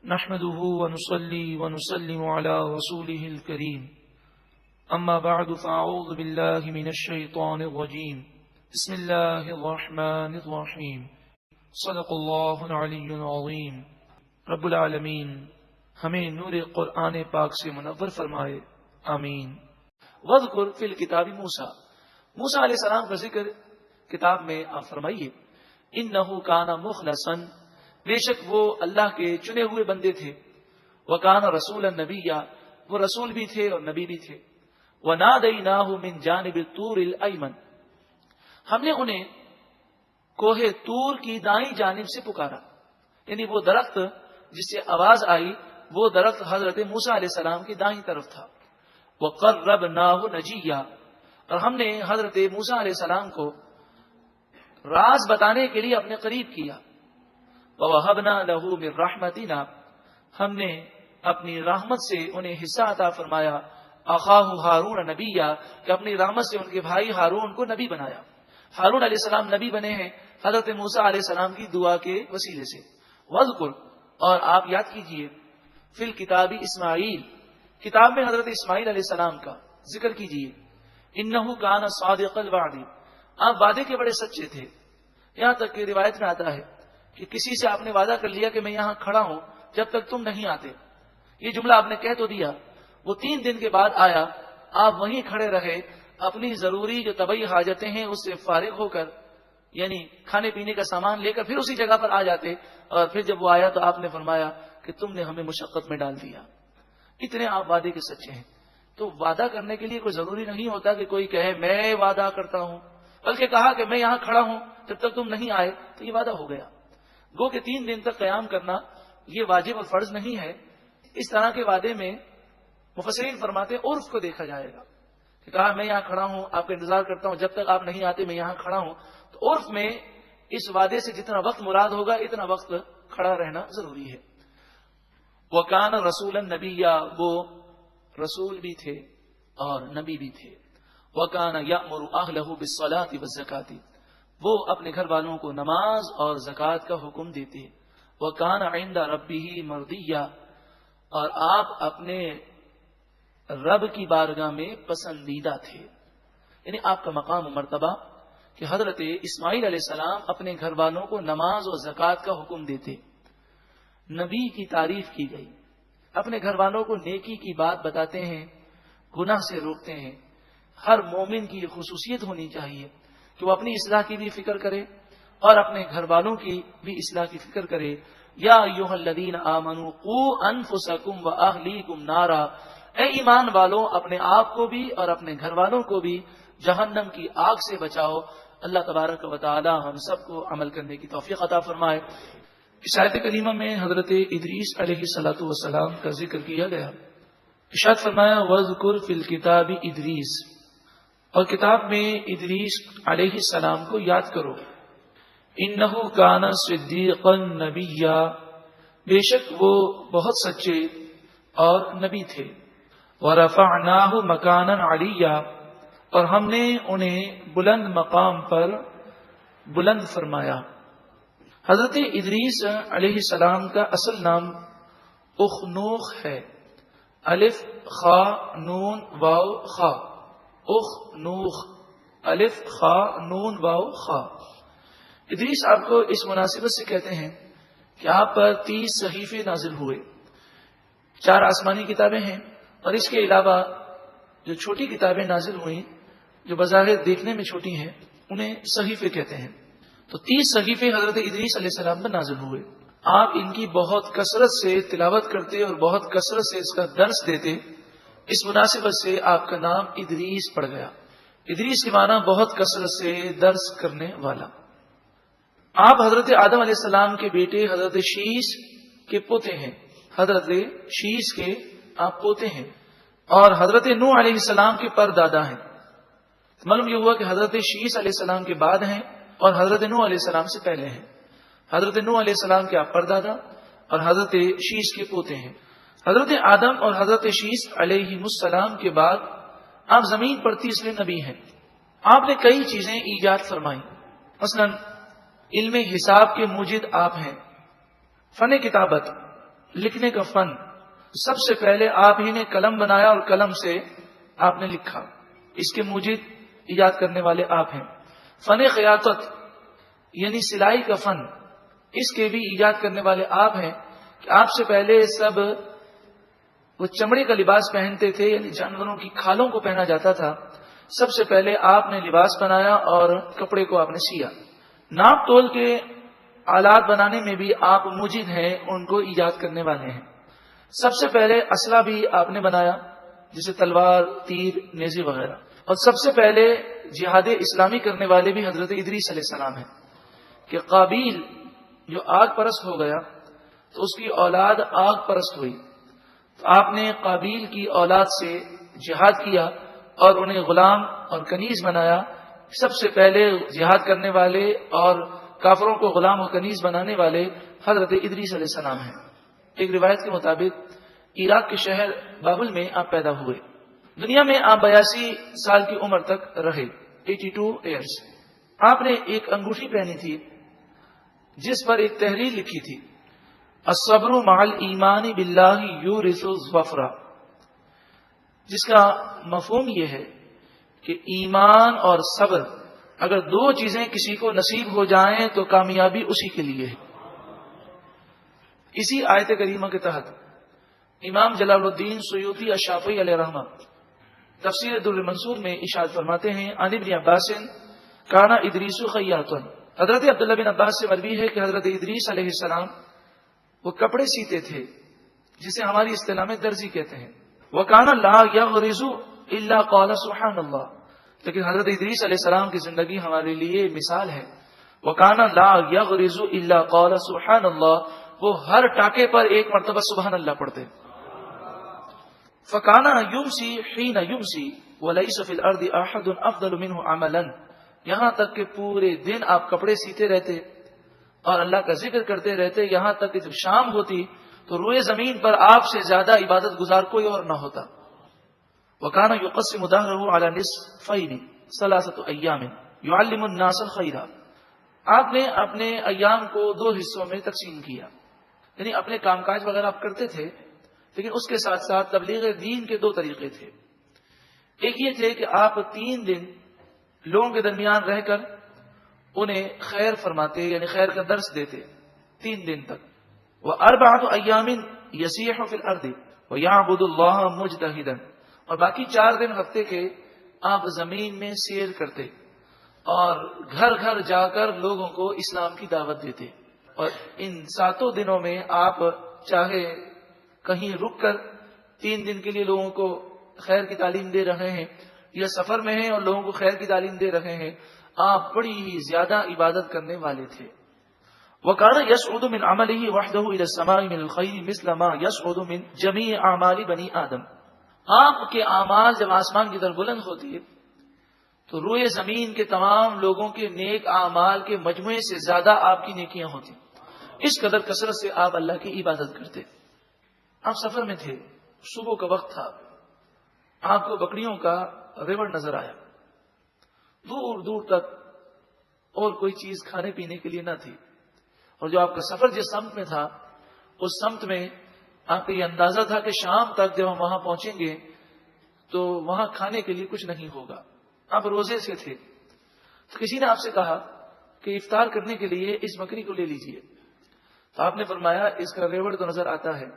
نحمده ونصلي ونسلم على رسوله الكريم أما بعد فأعوذ بالله من الشيطان الرجيم بسم الله الرحمن الرحيم صدق الله العلي العظيم رب العالمین ہمیں نور قرآن پاک سے منور فرمائے، آمین۔ وذکر فی الکتاب موسیٰ، موسیٰ علیہ السلام کا ذکر کتاب میں آپ فرمائیے۔ انہ کان مخلصا، بے شک وہ اللہ کے چنے ہوئے بندے تھے۔ وکان رسولا نبیا، وہ رسول بھی تھے اور نبی بھی تھے۔ ونادیناہ من جانب الطور الایمن، ہم نے انہیں کوہ طور کی دائیں جانب سے پکارا، یعنی وہ درخت جس سے آواز آئی وہ درخت حضرت موسیٰ علیہ السلام کی دائیں طرف تھا۔ وقربناہ نجیا، اور ہم نے حضرت موسیٰ علیہ السلام کو راز بتانے کے لیے اپنے قریب کیا۔ وَوَهَبْنَا لَهُ مِن رَحْمَتِنَا، ہم نے اپنی رحمت سے انہیں حصہ عطا فرمایا۔ أَخَاهُ ہارون نبیّا، کہ اپنی رحمت سے ان کے بھائی ہارون کو نبی بنایا۔ ہارون علیہ السلام نبی بنے ہیں حضرت موسیٰ علیہ السلام کی دعا کے وسیلے سے۔ وَاذْكُرْ، اور آپ یاد کیجئے، فی الکتاب اسماعیل، کتاب میں حضرت اسماعیل علیہ السلام کا ذکر کیجئے۔ انہ کان صادق الوعد، آپ وعدے کے بڑے سچے تھے، یہاں تک کہ روایت میں آتا ہے کہ کسی سے آپ نے وعدہ کر لیا کہ میں یہاں کھڑا ہوں جب تک تم نہیں آتے، یہ جملہ آپ نے کہہ تو دیا، وہ 3 دن کے بعد آیا، آپ وہیں کھڑے رہے، اپنی ضروری جو طبعی حاجتیں ہیں اس سے فارغ ہو کر، یعنی کھانے پینے کا سامان لے کر پھر اسی جگہ پر آ جاتے، اور پھر جب وہ آیا تو آپ نے فرمایا کہ تم نے ہمیں مشقت میں ڈال دیا۔ اتنے آپ وعدے کے سچے ہیں۔ تو وعدہ کرنے کے لیے کوئی ضروری نہیں ہوتا کہ کوئی کہے میں وعدہ کرتا ہوں، بلکہ کہا کہ میں یہاں کھڑا ہوں جب تک تم نہیں آئے، تو یہ وعدہ ہو گیا۔ گو کہ 3 دن تک قیام کرنا یہ واجب اور فرض نہیں ہے۔ اس طرح کے وعدے میں مفسرین فرماتے عرف کو دیکھا جائے گا کہ کہا میں یہاں کھڑا ہوں، آپ کا انتظار کرتا ہوں، جب تک آپ نہیں آتے میں یہاں کھڑا ہوں، تو عرف میں اس وعدے سے جتنا وقت مراد ہوگا اتنا وقت کھڑا رہنا ضروری ہے۔ وَكَانَ رَسُولًا نَبِيًّا، وہ رسول بھی تھے اور نبی بھی تھے۔ وَكَانَ يَأْمُرُ أَهْلَهُ بِالصَّلَاةِ وَالزَّكَاةِ، وہ اپنے گھر والوں کو نماز اور زکوٰۃ کا حکم دیتے۔ وَكَانَ عِندَ رَبِّهِ مَرْضِيًّا، اور آپ اپنے رب کی بارگاہ میں پسندیدہ تھے، یعنی آپ کا مقام و مرتبہ کہ حضرت اسماعیل علیہ السلام اپنے گھر والوں کو نماز اور زکوٰۃ کا حکم دیتے، نبی کی تعریف کی گئی، اپنے گھر والوں کو نیکی کی بات بتاتے ہیں، گناہ سے روکتے ہیں۔ ہر مومن کی یہ خصوصیت ہونی چاہیے کہ وہ اپنی اصلاح کی بھی فکر کرے اور اپنے گھر والوں کی بھی اصلاح کی فکر کرے۔ یا ایھا الذین آمنوا قوا انفسکم واہلیکم نارا، اے ایمان والوں اپنے آپ کو بھی اور اپنے گھر والوں کو بھی جہنم کی آگ سے بچاؤ۔ اللہ تبارک و تعالی ہم سب کو عمل کرنے کی توفیق عطا فرمائے۔ اس آیت کریمہ میں حضرت ادریس علیہ الصلوۃ والسلام کا ذکر کیا گیا۔ ارشاد فرمایا وَاذْكُرْ فِي الْكِتَابِ ادریس، اور کتاب میں ادریس علیہ السلام کو یاد کرو۔ انہ کان صدیقا نبیا، بے شک وہ بہت سچے اور نبی تھے۔ ورفعناہ مکانا علیا، اور ہم نے انہیں بلند مقام پر بلند فرمایا۔ حضرت ادریس علیہ السلام کا اصل نام اخنوخ ہے، الف خا نون واو خا، اخنوخ، الف خا نون واو خا۔ ادریس آپ کو اس مناسبت سے کہتے ہیں کہ آپ پر 30 صحیفے نازل ہوئے، 4 آسمانی کتابیں ہیں اور اس کے علاوہ جو چھوٹی کتابیں نازل ہوئیں جو بظاہر دیکھنے میں چھوٹی ہیں انہیں صحیفے کہتے ہیں۔ تو 30 صحیفے حضرت ادریس علیہ السلام پر نازل ہوئے۔ آپ ان کی بہت کثرت سے تلاوت کرتے اور بہت کثرت سے اس کا درس دیتے، اس مناسبت سے آپ کا نام ادریس پڑ گیا۔ ادریس کے معنی بہت کثرت سے درس کرنے والا۔ آپ حضرت آدم علیہ السلام کے بیٹے حضرت شیس کے پوتے ہیں، حضرت شیس کے آپ پوتے ہیں، اور حضرت نوح علیہ السلام کے پردادا ہیں۔ معلوم یہ ہوا کہ حضرت شیس علیہ السلام کے بعد ہیں اور حضرت نوح علیہ السلام سے پہلے ہیں۔ حضرت نوح علیہ السلام کے آپ پردادا اور حضرت شیس کے پوتے ہیں۔ حضرت آدم اور حضرت شیس علیہ السلام کے بعد آپ زمین پر تیسرے نبی ہیں۔ آپ نے کئی چیزیں ایجاد فرمائی، مثلا علم حساب کے موجد آپ ہیں، فن کتابت لکھنے کا فن سب سے پہلے آپ ہی نے قلم بنایا اور قلم سے آپ نے لکھا. اس کے موجد ایجاد کرنے والے آپ ہیں. فن خیاطت یعنی سلائی کا فن، اس کے بھی ایجاد کرنے والے آپ ہیں کہ آپ سے پہلے سب وہ چمڑے کا لباس پہنتے تھے، یعنی جانوروں کی کھالوں کو پہنا جاتا تھا. سب سے پہلے آپ نے لباس بنایا اور کپڑے کو آپ نے سیا. ناپ تول کے آلات بنانے میں بھی آپ مجید ہیں، ان کو ایجاد کرنے والے ہیں. سب سے پہلے اسلحہ بھی آپ نے بنایا، جیسے تلوار، تیر، نیزے وغیرہ. اور سب سے پہلے جہاد اسلامی کرنے والے بھی حضرت ادریس علیہ السلام ہیں کہ قابیل جو آگ پرست ہو گیا تو اس کی اولاد آگ پرست ہوئی. تو آپ نے قابیل کی اولاد سے جہاد کیا اور انہیں غلام اور کنیز بنایا. سب سے پہلے جہاد کرنے والے اور کافروں کو غلام و کنیز بنانے والے حضرت ادریس علیہ السلام ہیں. ایک روایت کے مطابق عراق کے شہر بابل میں آپ پیدا ہوئے. دنیا میں آپ 82 سال کی عمر تک رہے، 82 ایئرس. آپ نے ایک انگوٹھی پہنی تھی جس پر ایک تحریر لکھی تھی، الصبر مع الایمان باللہ یورث الظفر، جس کا مفہوم یہ ہے کہ ایمان اور صبر اگر دو چیزیں کسی کو نصیب ہو جائیں تو کامیابی اسی کے لیے ہے. اسی آیت کریمہ کے تحت امام جلال الدین سیوطی الشافعی علیہ رحمہ تفسیر در المنصور میں ارشاد فرماتے ہیں، عن ابن عباس کان ادریس خیاطا. حضرت عبداللہ بن عباس سے مروی ہے کہ حضرت ادریس علیہ السلام وہ کپڑے سیتے تھے جسے ہماری اصطلاح میں درزی کہتے ہیں. وَكَانَ لَا يَغْرِزُ إِلَّا قَالَ سُبْحَانَ اللَّهِ. لیکن حضرت ادریس علیہ السلام کی زندگی ہمارے لیے مثال ہے. وَكَانَ لَا يَغْرِزُ إِلَّا قَالَ سُبْحَانَ اللَّهِ. وہ ہر ٹاکے پر ایک مرتبہ سبحان اللہ پڑھتے. فَكَانَ يُمْسِي حِينَ يُمْسِي وَلَيْسَ فِي الْأَرْضِ أَحَدٌ أَفْضَلُ مِنْهُ عَمَلًا. یہاں تک کہ پورے دن آپ کپڑے سیتے رہتے اور اللہ کا ذکر کرتے رہتے، یہاں تک کہ جب شام ہوتی تو روئے زمین پر آپ سے زیادہ عبادت گزار کوئی اور نہ ہوتا. وَكَانَ يُقَسِّمُ دَهْرَهُ عَلَى نِصْفَيْنِ ثَلَاثَةُ أَيَّامٍ يُعَلِّمُ النَّاسَ الْخَيْرَ. آپ نے اپنے ایام کو دو حصوں میں تقسیم کیا، یعنی اپنے کام کاج وغیرہ آپ کرتے تھے، لیکن اس کے ساتھ ساتھ تبلیغ دین کے دو طریقے تھے. ایک یہ تھے کہ آپ 3 دن لوگوں کے درمیان رہ کر انہیں خیر فرماتے، یعنی خیر کا درس دیتے 3 دن تک. وَأَرْبَعَةُ أَيَّامٍ يَسِيحُ فِي الْأَرْضِ وَيَعْبُدُ اللَّهَ مُجْتَهِدًا. اور باقی 4 دن ہفتے کے آپ زمین میں سیر کرتے اور گھر گھر جا کر لوگوں کو اسلام کی دعوت دیتے. اور ان 7 دنوں میں آپ چاہے کہیں رک کر 3 دن کے لیے لوگوں کو خیر کی تعلیم دے رہے ہیں یا سفر میں ہیں اور لوگوں کو خیر کی تعلیم دے رہے ہیں، آپ بڑی ہی زیادہ عبادت کرنے والے تھے. وَكَانَ يَصْعُدُ مِنْ عَمَلِهِ وَحْدَهُ إِلَى السَّمَاءِ مِنَ الْخَيْرِ مِثْلَ مَا يَصْعُدُ مِنْ جَمِيعِ أَعْمَالِ بَنِي آدَمَ. آپ کے اعمال جب آسمان کی طرف بلند ہوتی ہے تو روئے زمین کے تمام لوگوں کے نیک اعمال کے مجموعے سے زیادہ آپ کی نیکیاں ہوتی. اس قدر کثرت سے آپ اللہ کی عبادت کرتے. آپ سفر میں تھے، صبح کا وقت تھا، آپ کو بکریوں کا ریوڑ نظر آیا. دور دور تک اور کوئی چیز کھانے پینے کے لیے نہ تھی، اور جو آپ کا سفر جس سمت میں تھا اس سمت میں آپ کو یہ اندازہ تھا کہ شام تک جب ہم وہاں پہنچیں گے تو وہاں کھانے کے لیے کچھ نہیں ہوگا. آپ روزے سے تھے تو کسی نے آپ سے کہا کہ افطار کرنے کے لیے اس بکری کو لے لیجئے. تو آپ نے فرمایا اس کا ریوڑ تو نظر آتا ہے،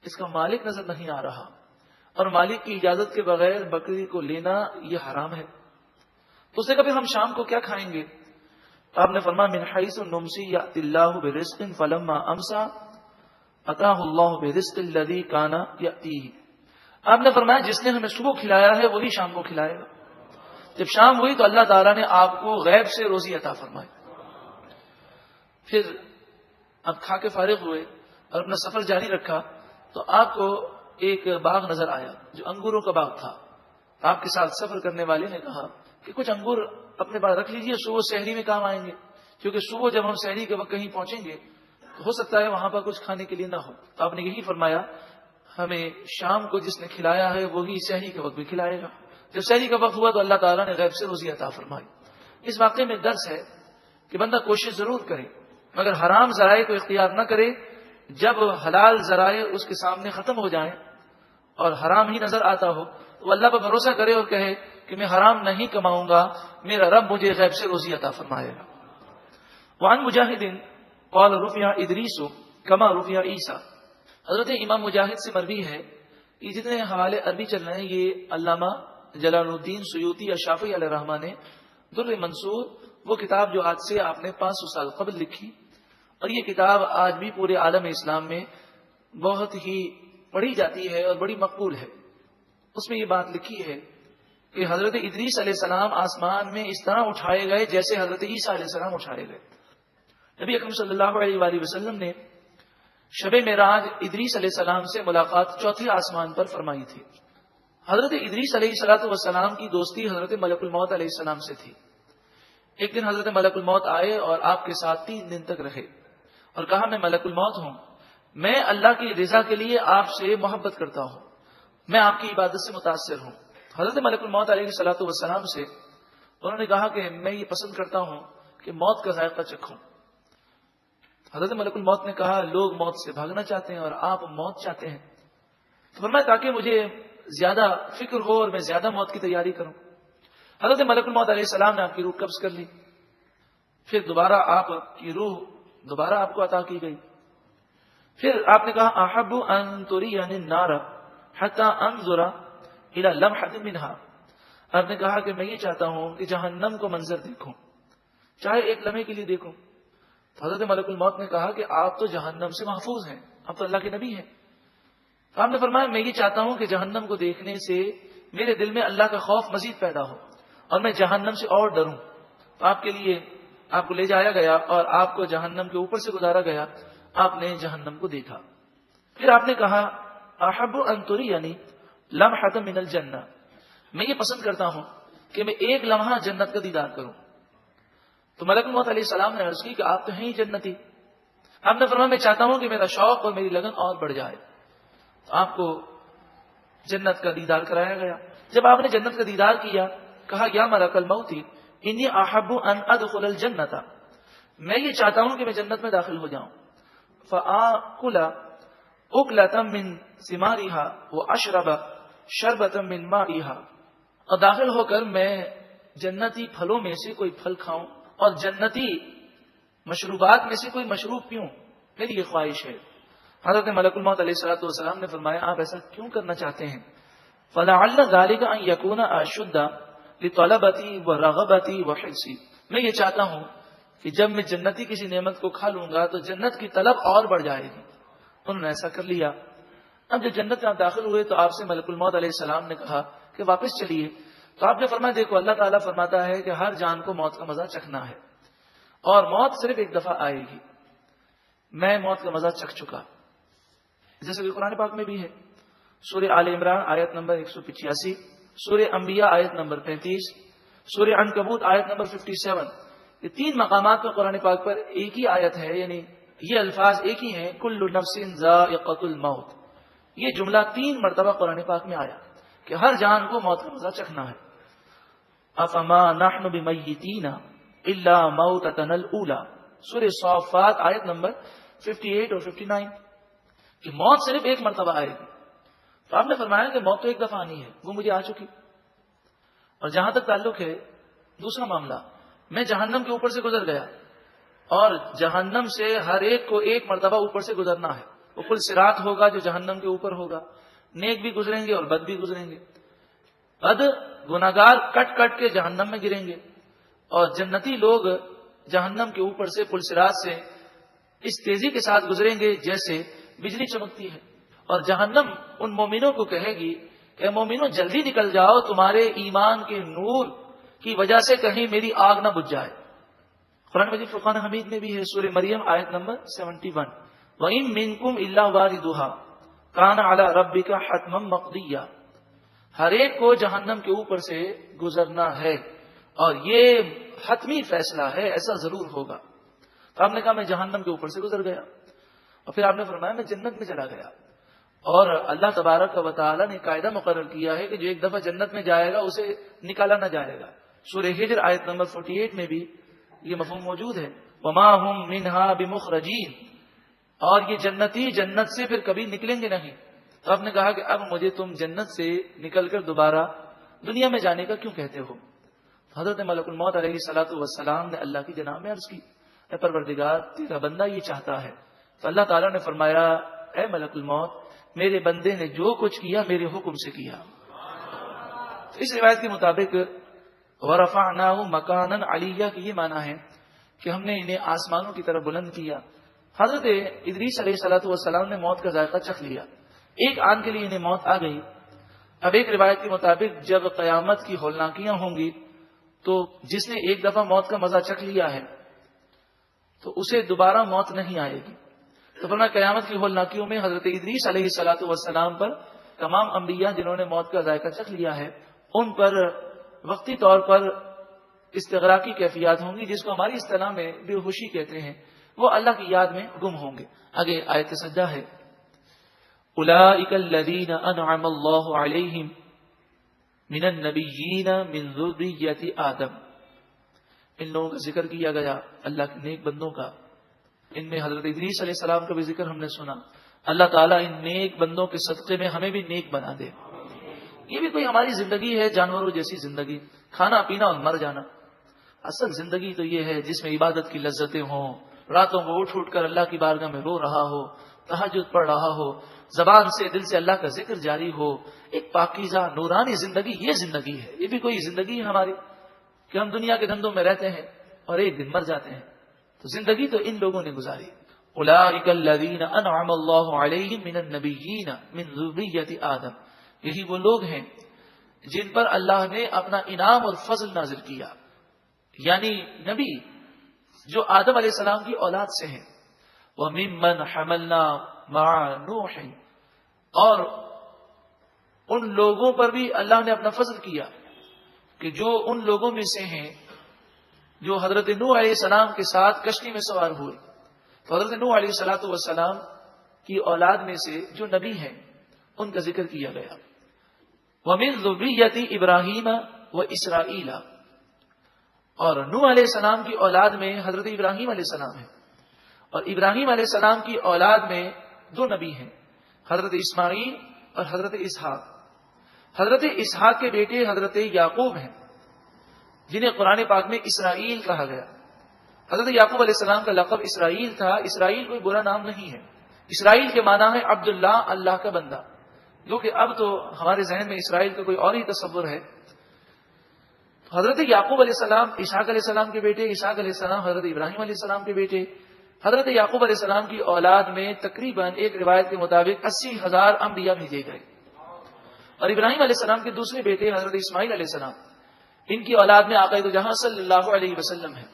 اس کا مالک نظر نہیں آ رہا، اور مالک کی اجازت کے بغیر بکری کو لینا یہ حرام ہے. تو اس نے کہا پھر ہم شام کو کیا کھائیں گے؟ آپ نے فرمایا من حیث نمسی یأتی اللہ برزق فلما امسا اتاہ اللہ برزق الذی کان یأتیہ. آپ نے فرمایا جس نے ہمیں صبح کھلایا ہے وہی شام کو کھلائے گا. جب شام ہوئی تو اللہ تعالیٰ نے آپ کو غیب سے روزی عطا فرمائی. پھر اب کھا کے فارغ ہوئے اور اپنا سفر جاری رکھا تو آپ کو ایک باغ نظر آیا جو انگوروں کا باغ تھا. آپ کے ساتھ سفر کرنے والے نے کہا کہ کچھ انگور اپنے پاس رکھ لیجئے، صبح شہری میں کام آئیں گے، کیونکہ صبح جب ہم شہری کے وقت کہیں پہنچیں گے تو ہو سکتا ہے وہاں پر کچھ کھانے کے لیے نہ ہو. تو آپ نے یہی فرمایا ہمیں شام کو جس نے کھلایا ہے وہی شہری کے وقت بھی کھلائے گا. جب شہری کا وقت ہوا تو اللہ تعالیٰ نے غیب سے روزی عطا فرمائی. اس واقعے میں درس ہے کہ بندہ کوشش ضرور کرے مگر حرام ذرائع کو اختیار نہ کرے، جب حلال ذرائع اس کے سامنے ختم ہو جائیں اور حرام ہی نظر آتا ہو تو وہ اللہ پر بھروسہ کرے اور کہے کہ میں حرام نہیں کماؤں گا، میرا رب مجھے غیب سے روزی عطا فرمائے گا۔ وعن مجاہد قال رفع ادریس کما رفع عیسیٰ، حضرت امام مجاہد سے مروی ہے، یہ جتنے حوالے عربی چل رہے ہیں یہ علامہ جلال الدین سیوطی الشافعی علیہ الرحمہ نے در منصور، وہ کتاب جو آج سے آپ نے 500 سال قبل لکھی، اور یہ کتاب آج بھی پورے عالم اسلام میں بہت ہی پڑھی جاتی ہے اور بڑی مقبول ہے۔ اس میں یہ بات لکھی ہے کہ حضرت ادریس علیہ السلام آسمان میں اس طرح اٹھائے گئے جیسے حضرت عیسیٰ علیہ السلام اٹھائے گئے۔ نبی اکرم صلی اللہ علیہ وآلہ وسلم نے شب معراج ادریس علیہ السلام سے ملاقات چوتھے آسمان پر فرمائی تھی۔ حضرت ادریس علیہ السلام کی دوستی حضرت ملک الموت علیہ السلام سے تھی۔ ایک دن حضرت ملک الموت آئے اور آپ کے ساتھ 3 دن تک رہے اور کہا میں ملک الموت ہوں، میں اللہ کی رضا کے لیے آپ سے محبت کرتا ہوں، میں آپ کی عبادت سے متاثر ہوں۔ حضرت ملک الموت علیہ السلام سے انہوں نے کہا کہ میں یہ پسند کرتا ہوں کہ موت کا ذائقہ چکھوں۔ حضرت ملک الموت نے کہا لوگ موت سے بھاگنا چاہتے ہیں اور آپ موت چاہتے ہیں، تو فرمایا تاکہ مجھے زیادہ فکر ہو اور میں زیادہ موت کی تیاری کروں۔ حضرت ملک الموت علیہ السلام نے آپ کی روح قبض کر لی، پھر دوبارہ آپ کی روح دوبارہ آپ کو عطا کی گئی۔ پھر آپ نے کہا احب ان ترینی النار حتی انظر الی لمحۃ منها، آپ نے کہا کہ میں یہ چاہتا ہوں کہ جہنم کو منظر دیکھوں، چاہے ایک لمحے کے لیے دیکھوں۔ تو حضرت ملک الموت نے کہا کہ آپ تو جہنم سے محفوظ ہیں، آپ تو اللہ کے نبی ہیں۔ تو آپ نے فرمایا میں یہ چاہتا ہوں کہ جہنم کو دیکھنے سے میرے دل میں اللہ کا خوف مزید پیدا ہو اور میں جہنم سے اور ڈروں۔ تو آپ کے لیے آپ کو لے جایا گیا اور آپ کو جہنم کے اوپر سے گزارا گیا، آپ نے جہنم کو دیکھا۔ پھر آپ نے کہا احب ان ترینی لمحۃ من الجنہ، میں یہ پسند کرتا ہوں کہ میں ایک لمحہ جنت کا دیدار کروں۔ تو ملک الموت علیہ السلام نے عرض کی کہ آپ تو ہیں ہی جنتی۔ آپ نے فرمایا میں چاہتا ہوں کہ میرا شوق اور میری لگن اور بڑھ جائے۔ تو آپ کو جنت کا دیدار کرایا گیا۔ جب آپ نے جنت کا دیدار کیا کہا یا ملک الموت انی احب ان ادخل الجنۃ، میں یہ چاہتا ہوں کہ میں جنت میں داخل ہو جاؤں۔ فآکل اکلۃ من ثمارها واشرب شربۃ من مائها، اور داخل ہو کر میں جنتی پھلوں میں سے کوئی پھل کھاؤں اور جنتی مشروبات میں سے کوئی مشروب پیوں، میری یہ خواہش ہے۔ حضرت ملک الموت علیہ السلام نے فرمایا آپ ایسا کیوں کرنا چاہتے ہیں؟ فلعل ذلك ان يكون اشد لطلبتي ورغبتي وحرصي، میں یہ چاہتا ہوں کہ جب میں جنتی کسی نعمت کو کھا لوں گا تو جنت کی طلب اور بڑھ جائے گی۔ انہوں نے ایسا کر لیا۔ اب جب جنت میں آپ داخل ہوئے تو آپ سے ملک الموت علیہ السلام نے کہا کہ واپس چلیے۔ تو آپ نے فرمایا دیکھو اللہ تعالیٰ فرماتا ہے کہ ہر جان کو موت کا مزہ چکھنا ہے اور موت صرف ایک دفعہ آئے گی، میں موت کا مزہ چکھ چکا، جیسے کہ قرآن پاک میں بھی ہے۔ سورہ آل عمران آیت نمبر 185، سورہ انبیاء آیت نمبر 35، سورہ عنکبوت آیت نمبر 57، یہ 3 مقامات میں قرآن پاک پر ایک ہی آیت ہے، یعنی یہ الفاظ ایک ہی ہیں، کل نفس ذائقۃ الموت، یہ جملہ 3 مرتبہ قرآن پاک میں آیا کہ ہر جان کو موت کا مزہ چکھنا ہے۔ افما نحن بمیتین الا موتتنا الاولی، سورہ صافات آیت نمبر 58 اور 59، کہ موت صرف ایک مرتبہ آئے گی۔ تو آپ نے فرمایا کہ موت تو ایک دفعہ آنی ہے، وہ مجھے آ چکی۔ اور جہاں تک تعلق ہے دوسرا معاملہ، میں جہنم کے اوپر سے گزر گیا اور جہنم سے ہر ایک کو ایک مرتبہ اوپر سے گزرنا ہے۔ وہ پل صراط ہوگا جو جہنم کے اوپر ہوگا، نیک بھی گزریں گے اور بد بھی گزریں گے۔ بد گناہگار کٹ کٹ کے جہنم میں گریں گے اور جنتی لوگ جہنم کے اوپر سے پل صراط سے اس تیزی کے ساتھ گزریں گے جیسے بجلی چمکتی ہے، اور جہنم ان مومنوں کو کہے گی کہ مومنوں جلدی نکل جاؤ، تمہارے ایمان کے نور کی وجہ سے کہیں میری آگ نہ بجھ جائے۔ قرآن مجید فرقان حمید میں بھی ہے، سورہ مریم آیت نمبر 71، وَإِن مِّنكُمْ إِلَّا وَارِدُهَا كَانَ عَلَى رَبِّكَ حَتْمًا مَقْضِيًّا، ہر ایک کو جہنم کے اوپر سے گزرنا ہے اور یہ حتمی فیصلہ ہے، ایسا ضرور ہوگا۔ تو آپ نے کہا میں جہنم کے اوپر سے گزر گیا، اور پھر آپ نے فرمایا میں جنت میں چلا گیا، اور اللہ تبارک و تعالیٰ نے قاعدہ مقرر کیا ہے کہ جو ایک دفعہ جنت میں جائے گا اسے نکالا نہ جائے گا۔ سورہ ہجر آیت نمبر 48 میں بھی یہ مفہوم موجود ہے، وَمَا هُمْ مِنْهَا بِمُخْرَجِينَ، اور یہ جنتی جنت سے پھر کبھی نکلیں گے نہیں. تو آپ نے کہا کہ اب مجھے تم جنت سے نکل کر دوبارہ دنیا میں جانے کا کیوں کہتے ہو؟ حضرت ملک الموت علیہ الصلوۃ والسلام نے اللہ کی جناب میں عرض کی، اے پروردگار تیرا بندہ یہ چاہتا ہے. تو اللہ تعالیٰ نے فرمایا، اے ملک الموت، میرے بندے نے جو کچھ کیا میرے حکم سے کیا. تو اس روایت کے مطابق وَرَفَعْنَاهُ مَكَانًا عَلِيًّا کی یہ معنی ہے کہ ہم نے انہیں آسمانوں کی طرف بلند کیا. حضرت ادریس علیہ الصلوۃ والسلام نے موت کا ذائقہ چکھ لیا، ایک آن کے لیے انہیں موت آ گئی. اب ایک روایت کے مطابق جب قیامت کی ہولناکیاں ہوں گی تو جس نے ایک دفعہ موت کا مزہ چکھ لیا ہے تو اسے دوبارہ موت نہیں آئے گی. تو فرمایا قیامت کی ہولناکیوں میں حضرت ادریس علیہ الصلوۃ والسلام پر تمام انبیاء جنہوں نے موت کا ذائقہ چکھ لیا ہے ان پر وقتی طور پر استغراقی کیفیات ہوں گی، جس کو ہماری اصطلاح میں بے ہوشی کہتے ہیں. وہ اللہ کی یاد میں گم ہوں گے. آگے آیت سجدہ ہے، اولئک الذین انعم اللہ علیہم من النبیین من ذریۃ آدم. ان لوگوں کا ذکر کیا گیا اللہ کے نیک بندوں کا. ان میں حضرت ادریس علیہ السلام کا بھی ذکر ہم نے سنا. اللہ تعالیٰ ان نیک بندوں کے صدقے میں ہمیں بھی نیک بنا دے. یہ بھی کوئی ہماری زندگی ہے جانوروں جیسی زندگی، کھانا پینا اور مر جانا. اصل زندگی تو یہ ہے جس میں عبادت کی لذتیں ہوں، راتوں کو اٹھ اٹھ کر اللہ کی بارگاہ میں رو رہا ہو، تہجد پڑھ رہا ہو، زبان سے دل سے اللہ کا ذکر جاری ہو، ایک پاکیزہ نورانی زندگی. یہ زندگی ہے. یہ بھی کوئی زندگی ہے ہماری کہ ہم دنیا کے دھندوں میں رہتے ہیں اور ایک دن مر جاتے ہیں. تو زندگی تو ان لوگوں نے گزاری. اولئک الذین انعم اللہ علیہم من النبیین من ذریۃ آدم. یہی وہ لوگ ہیں جن پر اللہ نے اپنا انعام اور فضل نازل کیا، یعنی نبی جو آدم علیہ السلام کی اولاد سے ہیں. وَمِمَّنْ حَمَلْنَا مَعَ نُوحٍ. اور ان لوگوں پر بھی اللہ نے اپنا فضل کیا کہ جو ان لوگوں میں سے ہیں جو حضرت نوح علیہ السلام کے ساتھ کشتی میں سوار ہوئے. تو حضرت نوح علیہ الصلوۃ والسلام کی اولاد میں سے جو نبی ہیں ان کا ذکر کیا گیا. وَمِن ذُرِّيَّةِ إِبْرَاهِيمَ وَإِسْرَائِيلَ. اور نوح علیہ السلام کی اولاد میں حضرت ابراہیم علیہ السلام ہے، اور ابراہیم علیہ السلام کی اولاد میں دو نبی ہیں، حضرت اسماعیل اور حضرت اسحاق. حضرت اسحاق کے بیٹے حضرت یعقوب ہیں جنہیں قرآن پاک میں اسرائیل کہا گیا. حضرت یعقوب علیہ السلام کا لقب اسرائیل تھا. اسرائیل کوئی برا نام نہیں ہے. اسرائیل کے معنی ہے عبداللہ، اللہ کا بندہ، جو کہ اب تو ہمارے ذہن میں اسرائیل کا کوئی اور ہی تصور ہے. حضرت یعقوب علیہ السلام اسحاق علیہ السلام کے بیٹے، اسحاق علیہ السلام حضرت ابراہیم علیہ السلام کے بیٹے. حضرت یعقوب علیہ السلام کی اولاد میں تقریباً ایک روایت کے مطابق 80,000 انبیاء بھیجے گئے. اور ابراہیم علیہ السلام کے دوسرے بیٹے حضرت اسماعیل علیہ السلام، ان کی اولاد میں آقا جہاں صلی اللہ علیہ وسلم ہے.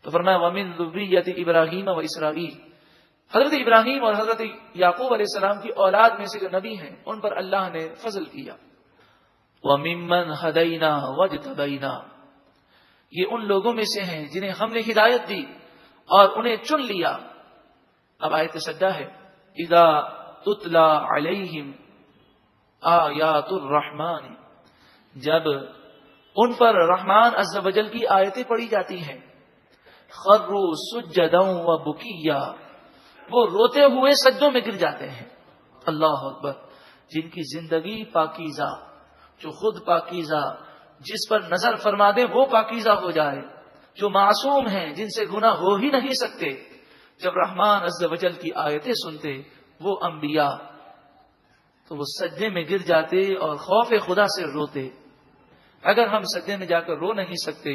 تو فرمایا وَمِن ذُرِّيَّةِ إِبْرَاهِيمَ وَإِسْرَائِيلَ. حضرت ابراہیم اور حضرت یعقوب علیہ السلام کی اولاد میں سے جو نبی ہیں ان پر اللہ نے فضل کیا. وَمِمَّنْ هَدَيْنَا وَاجْتَبَيْنَا. یہ ان لوگوں میں سے ہیں جنہیں ہم نے ہدایت دی اور انہیں چن لیا. اب آیت سجدہ ہے، اذا تتلا علیہم آیات الرحمن. جب ان پر رحمان عز و جل کی آیتیں پڑھی جاتی ہیں، خروا سجدا وبکیا، وہ روتے ہوئے سجدوں میں گر جاتے ہیں. اللہ اکبر. جن کی زندگی پاکیزہ، جو خود پاکیزہ، جس پر نظر فرما دے وہ پاکیزہ ہو جائے، جو معصوم ہیں جن سے گناہ ہو ہی نہیں سکتے، جب رحمان عز و جل کی آیتیں سنتے وہ انبیاء، تو وہ سجدے میں گر جاتے اور خوف خدا سے روتے. اگر ہم سجدے میں جا کر رو نہیں سکتے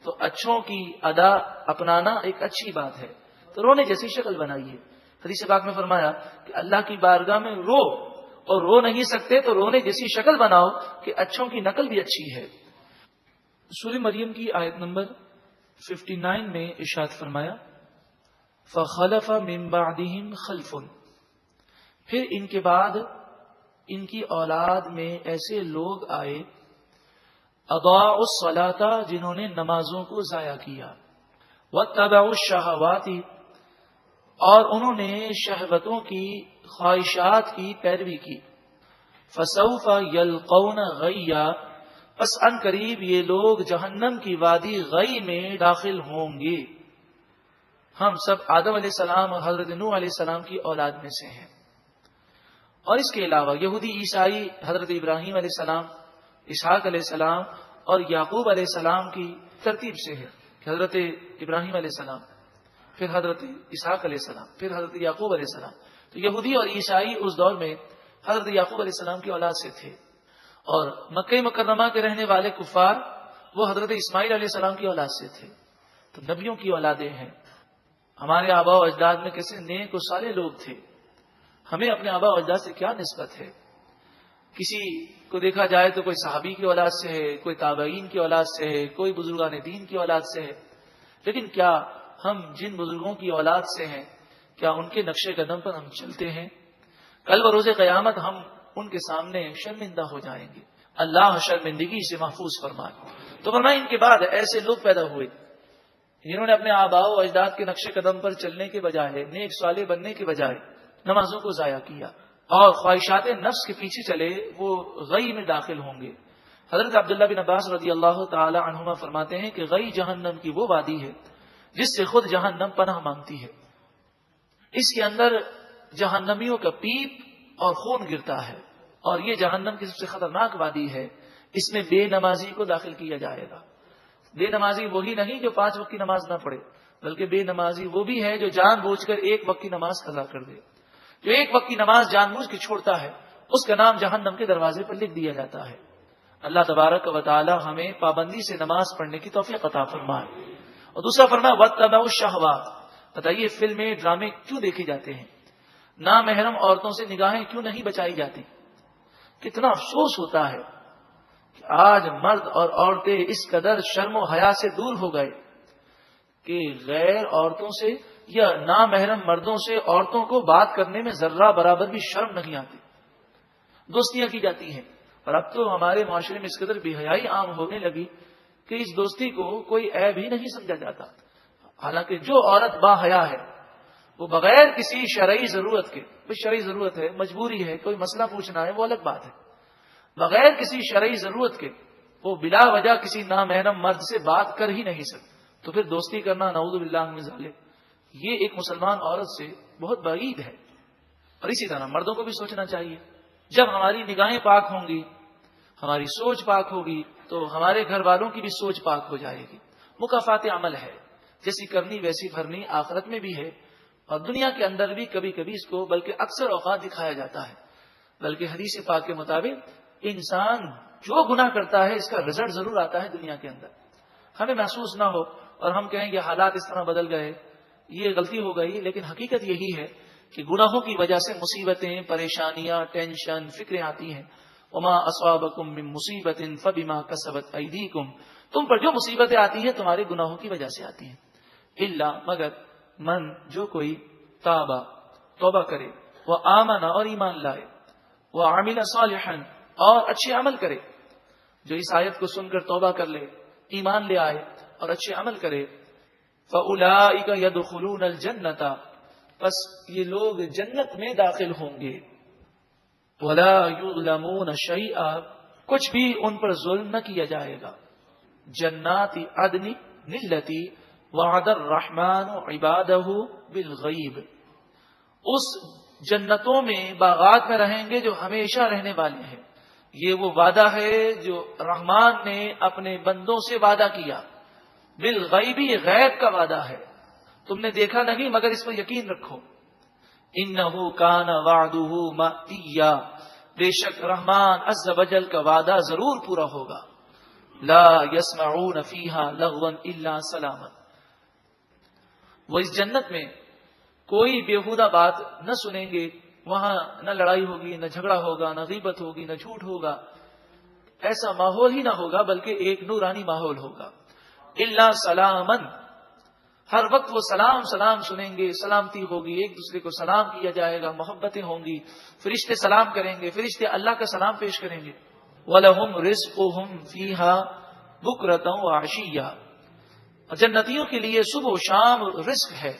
تو اچھوں کی ادا اپنانا ایک اچھی بات ہے، تو رونے جیسی شکل بنائیے. حدیث پاک میں فرمایا کہ اللہ کی بارگاہ میں رو، اور رو نہیں سکتے تو رونے جیسی شکل بناؤ کہ اچھوں کی نقل بھی اچھی ہے. سورہ مریم کی آیت نمبر 59 میں ارشاد فرمایا فَخَلَفَ مِن بَعْدِهِمْ خَلْفٌ. پھر ان کے بعد ان کی اولاد میں ایسے لوگ آئے اضاعوا الصلاۃ، جنہوں نے نمازوں کو ضائع کیا، واتبعوا الشہوات، اور انہوں نے شہوتوں کی خواہشات کی پیروی کی. فسوف یلقون غیا، پس ان قریب یہ لوگ جہنم کی وادی غی میں داخل ہوں گے. ہم سب آدم علیہ السلام اور حضرت نوح علیہ السلام کی اولاد میں سے ہیں. اور اس کے علاوہ یہودی عیسائی حضرت ابراہیم علیہ السلام، اسحاق علیہ السلام اور یعقوب علیہ السلام کی ترتیب سے ہے کہ حضرت ابراہیم علیہ السلام، پھر حضرت اسحاق علیہ السلام، پھر حضرت یعقوب علیہ السلام. تو یہودی اور عیسائی اس دور میں حضرت یعقوب علیہ السلام کی اولاد سے تھے، اور مکہ مکرمہ کے رہنے والے کفار وہ حضرت اسماعیل علیہ السلام کی اولاد سے تھے. تو نبیوں کی اولادیں ہیں. ہمارے آبا و اجداد میں کیسے نیک و صالح لوگ تھے، ہمیں اپنے آبا و اجداد سے کیا نسبت ہے؟ کسی کو دیکھا جائے تو کوئی صحابی کی اولاد سے ہے، کوئی تابعین کی اولاد سے ہے، کوئی بزرگان دین کی اولاد سے ہے. لیکن کیا ہم جن بزرگوں کی اولاد سے ہیں، کیا ان کے نقش قدم پر ہم چلتے ہیں؟ کل بروز قیامت ہم ان کے سامنے شرمندہ ہو جائیں گے. اللہ شرمندگی سے محفوظ فرمائے. تو فرمائے ان کے بعد ایسے لوگ پیدا ہوئے جنہوں نے اپنے آباء و اجداد کے نقش قدم پر چلنے کے بجائے، نیک صالح بننے کے بجائے نمازوں کو ضائع کیا اور خواہشات نفس کے پیچھے چلے، وہ غی میں داخل ہوں گے. حضرت عبداللہ بن عباس رضی اللہ تعالی عنہما فرماتے ہیں کہ غی جہنم کی وہ وادی ہے جس سے خود جہنم پناہ مانگتی ہے. اس کے اندر جہنمیوں کا پیپ اور خون گرتا ہے، اور یہ جہنم کی سب سے خطرناک وادی ہے. اس میں بے نمازی کو داخل کیا جائے گا. بے نمازی وہی نہیں جو 5 وقت کی نماز نہ پڑھے، بلکہ بے نمازی وہ بھی ہے جو جان بوجھ کر 1 وقت کی نماز قضا کر دے. جو 1 وقت کی نماز جان بوجھ کے چھوڑتا ہے اس کا نام جہنم کے دروازے پر لکھ دیا جاتا ہے. اللہ تبارک و تعالی ہمیں پابندی سے نماز پڑھنے کی توفیق عطا فرمائے. اور دوسرا فرمایا وَاتَّبَعُوا الشَّهَوَاتِ. بتائیے فلمیں ڈرامے کیوں دیکھے جاتے ہیں؟ نامحرم عورتوں سے نگاہیں کیوں نہیں بچائی جاتی؟ کتنا افسوس ہوتا ہے کہ آج مرد اور عورتیں اس قدر شرم و حیا سے دور ہو گئے کہ غیر عورتوں سے یا نامحرم مردوں سے عورتوں کو بات کرنے میں ذرہ برابر بھی شرم نہیں آتی. دوستیاں کی جاتی ہیں، اور اب تو ہمارے معاشرے میں اس قدر بے حیائی عام ہونے لگی کہ اس دوستی کو کوئی عیب ہی نہیں سمجھا جاتا. حالانکہ جو عورت با حیا ہے وہ بغیر کسی شرعی ضرورت کے، کوئی شرعی ضرورت ہے، مجبوری ہے، کوئی مسئلہ پوچھنا ہے، وہ الگ بات ہے، بغیر کسی شرعی ضرورت کے وہ بلا وجہ کسی نامحرم مرد سے بات کر ہی نہیں سکتی. تو پھر دوستی کرنا نعوذ باللہ من ذالک یہ ایک مسلمان عورت سے بہت بعید ہے. اور اسی طرح مردوں کو بھی سوچنا چاہیے، جب ہماری نگاہیں پاک ہوں گی، ہماری سوچ پاک ہوگی، تو ہمارے گھر والوں کی بھی سوچ پاک ہو جائے گی. مکافات عمل ہے، جیسی کرنی ویسی بھرنی آخرت میں بھی ہے، اور دنیا کے اندر بھی کبھی کبھی اس کو بلکہ اکثر اوقات دکھایا جاتا ہے. بلکہ حدیث پاک کے مطابق انسان جو گناہ کرتا ہے اس کا رزلٹ ضرور آتا ہے دنیا کے اندر. ہمیں محسوس نہ ہو اور ہم کہیں کہ حالات اس طرح بدل گئے، یہ غلطی ہو گئی، لیکن حقیقت یہی ہے کہ گناہوں کی وجہ سے مصیبتیں، پریشانیاں، ٹینشن، فکریں آتی ہیں. وما اصابکم من مصیبت فبما کسبت ایدیکم. تم پر جو مصیبتیں آتی ہیں تمہارے گناہوں کی وجہ سے آتی ہیں. الا مگر من جو کوئی تابا توبہ کرے، وہ آمنا اور ایمان لائے، وہ عامل صالحا اور اچھے عمل کرے. جو اس آیت کو سن کر توبہ کر لے، ایمان لے آئے اور اچھے عمل کرے، فَأُولَٰئِكَ يَدْخُلُونَ الْجَنَّةَ. پس یہ لوگ جنت میں داخل ہوں گے. وَلَا يُظْلَمُونَ شَيْئًا. کچھ بھی ان پر ظلم نہ کیا جائے گا. جنات عدن التی وعد الرحمن عبادہ بالغیب. اس جنتوں میں باغات میں رہیں گے جو ہمیشہ رہنے والے ہیں. یہ وہ وعدہ ہے جو رحمان نے اپنے بندوں سے وعدہ کیا. بالغیبی غیب کا وعدہ ہے، تم نے دیکھا نہیں مگر اس پر یقین رکھو. انہ کان وعدہ مأتیا. بے شک رحمان عز وجل کا وعدہ ضرور پورا ہوگا. لا یسمعون فیہا لغوا الا سلاما. وہ اس جنت میں کوئی بیہودہ بات نہ سنیں گے. وہاں نہ لڑائی ہوگی، نہ جھگڑا ہوگا، نہ غیبت ہوگی، نہ جھوٹ ہوگا. ایسا ماحول ہی نہ ہوگا بلکہ ایک نورانی ماحول ہوگا. الا سلامن. ہر وقت وہ سلام سلام سنیں گے، سلامتی ہوگی، ایک دوسرے کو سلام کیا جائے گا، محبتیں ہوں گی، فرشتے سلام کریں گے، فرشتے اللہ کا سلام پیش کریں گے. وَلَهُمْ رِزْقُهُمْ فِيهَا بُكْرَةً وَعَشِيًّا. اور جنتیوں کے لیے صبح و شام رزق ہے.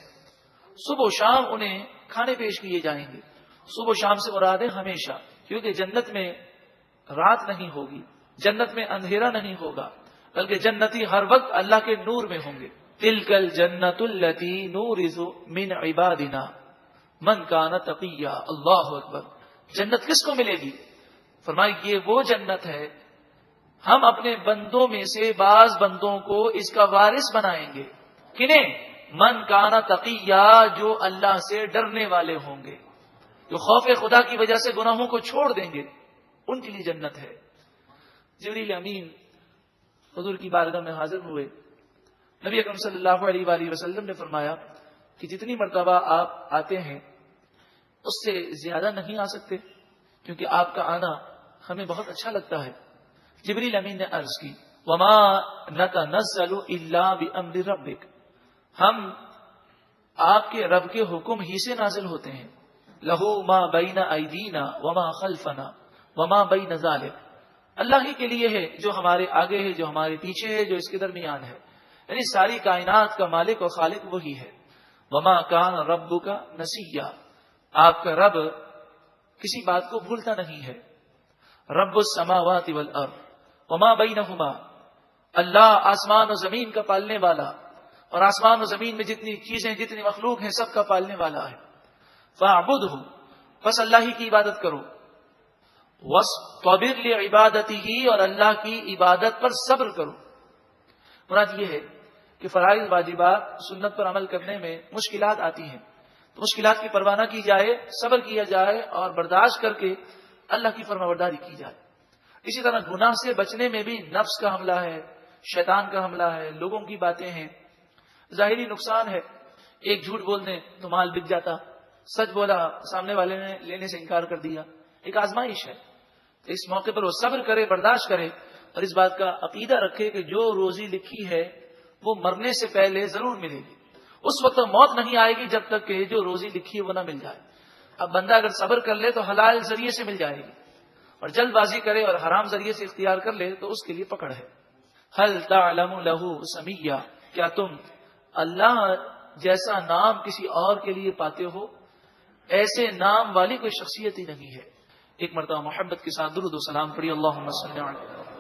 صبح و شام انہیں کھانے پیش کیے جائیں گے. صبح و شام سے مراد ہے ہمیشہ، کیونکہ جنت میں رات نہیں ہوگی، جنت میں اندھیرا نہیں ہوگا، بلکہ جنتی ہر وقت اللہ کے نور میں ہوں گے. تلک الجنۃ التی نورث من عبادنا من کان تقیا. اللہ اکبر. جنت کس کو ملے گی؟ فرمایا یہ وہ جنت ہے ہم اپنے بندوں میں سے بعض بندوں کو اس کا وارث بنائیں گے. کنہیں؟ من کانا تقیا، جو اللہ سے ڈرنے والے ہوں گے، جو خوف خدا کی وجہ سے گناہوں کو چھوڑ دیں گے، ان کے لیے جنت ہے. جبریل امین حضور کی بارگاہ میں حاضر ہوئے. نبی اکرم صلی اللہ علیہ وآلہ وسلم نے فرمایا کہ جتنی مرتبہ آپ آتے ہیں اس سے زیادہ نہیں آ سکتے، کیونکہ آپ کا آنا ہمیں بہت اچھا لگتا ہے. جبریل امین نے عرض کی وما نتنزل الا بامر ربک، ہم آپ کے رب کے حکم ہی سے نازل ہوتے ہیں. لہو ما بین ایدینا وما خلفنا وما بین ذلک، اللہ ہی کے لیے ہے جو ہمارے آگے ہے، جو ہمارے پیچھے ہے، جو اس کے درمیان ہے. یعنی ساری کائنات کا مالک اور خالق وہی ہے. وما کان ربک نسیا، آپ کا رب کسی بات کو بھولتا نہیں ہے. رب السماوات والارض وما بینہما، اللہ آسمان و زمین کا پالنے والا، اور آسمان و زمین میں جتنی چیزیں جتنی مخلوق ہیں سب کا پالنے والا ہے. فاعبدہ، بس اللہ ہی کی عبادت کرو. واصطبر لعبادتہ، اور اللہ کی عبادت پر صبر کرو. مراد یہ ہے کہ فرائض واجبات سنت پر عمل کرنے میں مشکلات آتی ہیں، تو مشکلات کی پرواہ نہ کی جائے، صبر کیا جائے اور برداشت کر کے اللہ کی فرمانبرداری کی جائے. اسی طرح گناہ سے بچنے میں بھی نفس کا حملہ ہے، شیطان کا حملہ ہے، لوگوں کی باتیں ہیں، ظاہری نقصان ہے. ایک جھوٹ بول دیں تو مال بک جاتا، سچ بولا سامنے والے نے لینے سے انکار کر دیا. ایک آزمائش ہے. تو اس موقع پر وہ صبر کرے، برداشت کرے، اور اس بات کا عقیدہ رکھے کہ جو روزی لکھی ہے وہ مرنے سے پہلے ضرور ملے گی. اس وقت موت نہیں آئے گی جب تک کہ جو روزی لکھی ہے وہ نہ مل جائے. اب بندہ اگر صبر کر لے تو حلال ذریعے سے مل جائے گی، اور جلد بازی کرے اور حرام ذریعے سے اختیار کر لے تو اس کے لیے پکڑ ہے. هل تعلم له سمیا، کیا تم اللہ جیسا نام کسی اور کے لیے پاتے ہو؟ ایسے نام والی کوئی شخصیت ہی نہیں ہے. ایک مرتبہ محبت کے ساتھ درود و سلام پڑھی. اللہم صلی علیہ